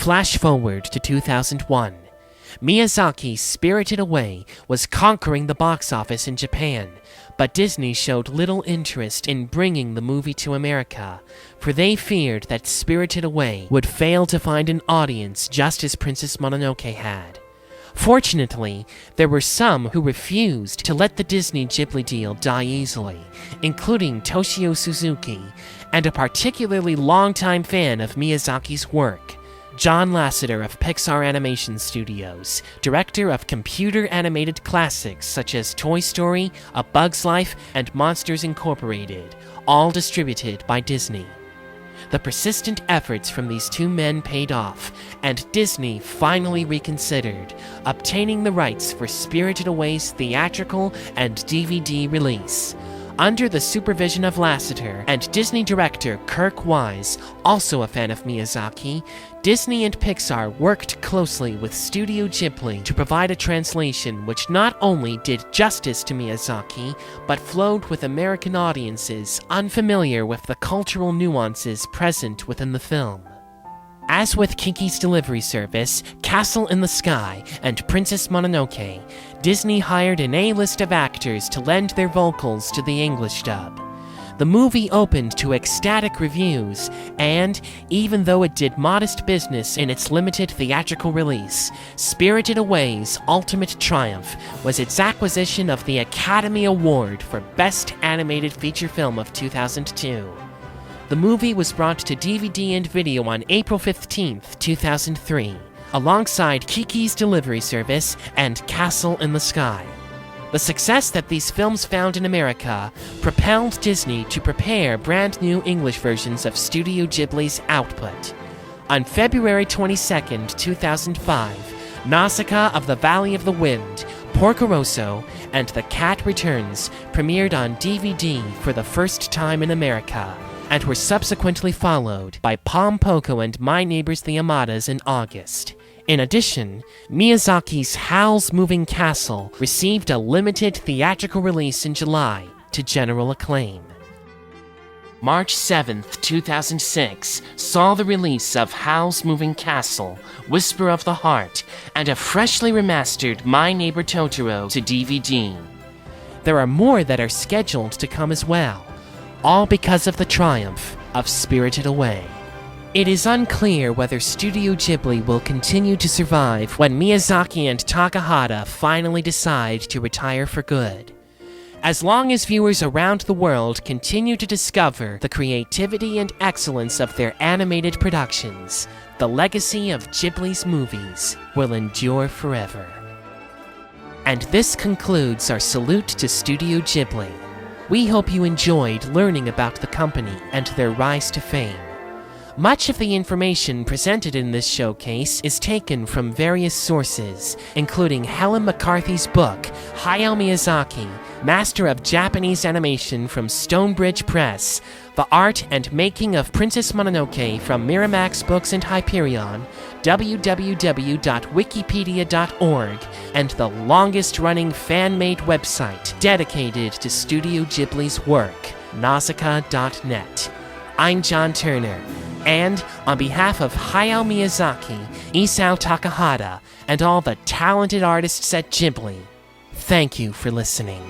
Flash forward to 2001. Miyazaki's Spirited Away was conquering the box office in Japan, but Disney showed little interest in bringing the movie to America, for they feared that Spirited Away would fail to find an audience just as Princess Mononoke had. Fortunately, there were some who refused to let the Disney Ghibli deal die easily, including Toshio Suzuki, and a particularly longtime fan of Miyazaki's work, John Lasseter of Pixar Animation Studios, director of computer-animated classics such as Toy Story, A Bug's Life, and Monsters Incorporated, all distributed by Disney. The persistent efforts from these two men paid off, and Disney finally reconsidered, obtaining the rights for Spirited Away's theatrical and DVD release. Under the supervision of Lasseter and Disney director Kirk Wise, also a fan of Miyazaki, Disney and Pixar worked closely with Studio Ghibli to provide a translation which not only did justice to Miyazaki, but flowed with American audiences unfamiliar with the cultural nuances present within the film. As with Kiki's Delivery Service, Castle in the Sky, and Princess Mononoke, Disney hired an A-list of actors to lend their vocals to the English dub. The movie opened to ecstatic reviews, and, even though it did modest business in its limited theatrical release, Spirited Away's ultimate triumph was its acquisition of the Academy Award for Best Animated Feature Film of 2002. The movie was brought to DVD and video on April 15, 2003, alongside Kiki's Delivery Service and Castle in the Sky. The success that these films found in America propelled Disney to prepare brand new English versions of Studio Ghibli's output. On February 22, 2005, Nausicaa of the Valley of the Wind, Porco Rosso, and The Cat Returns premiered on DVD for the first time in America, and were subsequently followed by Pom Poko and My Neighbors the Yamadas in August. In addition, Miyazaki's Howl's Moving Castle received a limited theatrical release in July to general acclaim. March 7, 2006 saw the release of Howl's Moving Castle, Whisper of the Heart, and a freshly remastered My Neighbor Totoro to DVD. There are more that are scheduled to come as well, all because of the triumph of Spirited Away. It is unclear whether Studio Ghibli will continue to survive when Miyazaki and Takahata finally decide to retire for good. As long as viewers around the world continue to discover the creativity and excellence of their animated productions, the legacy of Ghibli's movies will endure forever. And this concludes our salute to Studio Ghibli. We hope you enjoyed learning about the company and their rise to fame. Much of the information presented in this showcase is taken from various sources, including Helen McCarthy's book, Hayao Miyazaki, Master of Japanese Animation from Stonebridge Press, The Art and Making of Princess Mononoke from Miramax Books and Hyperion, www.wikipedia.org, and the longest-running fan-made website dedicated to Studio Ghibli's work, Nausicaa.net. I'm John Turner, and on behalf of Hayao Miyazaki, Isao Takahata, and all the talented artists at Ghibli, thank you for listening.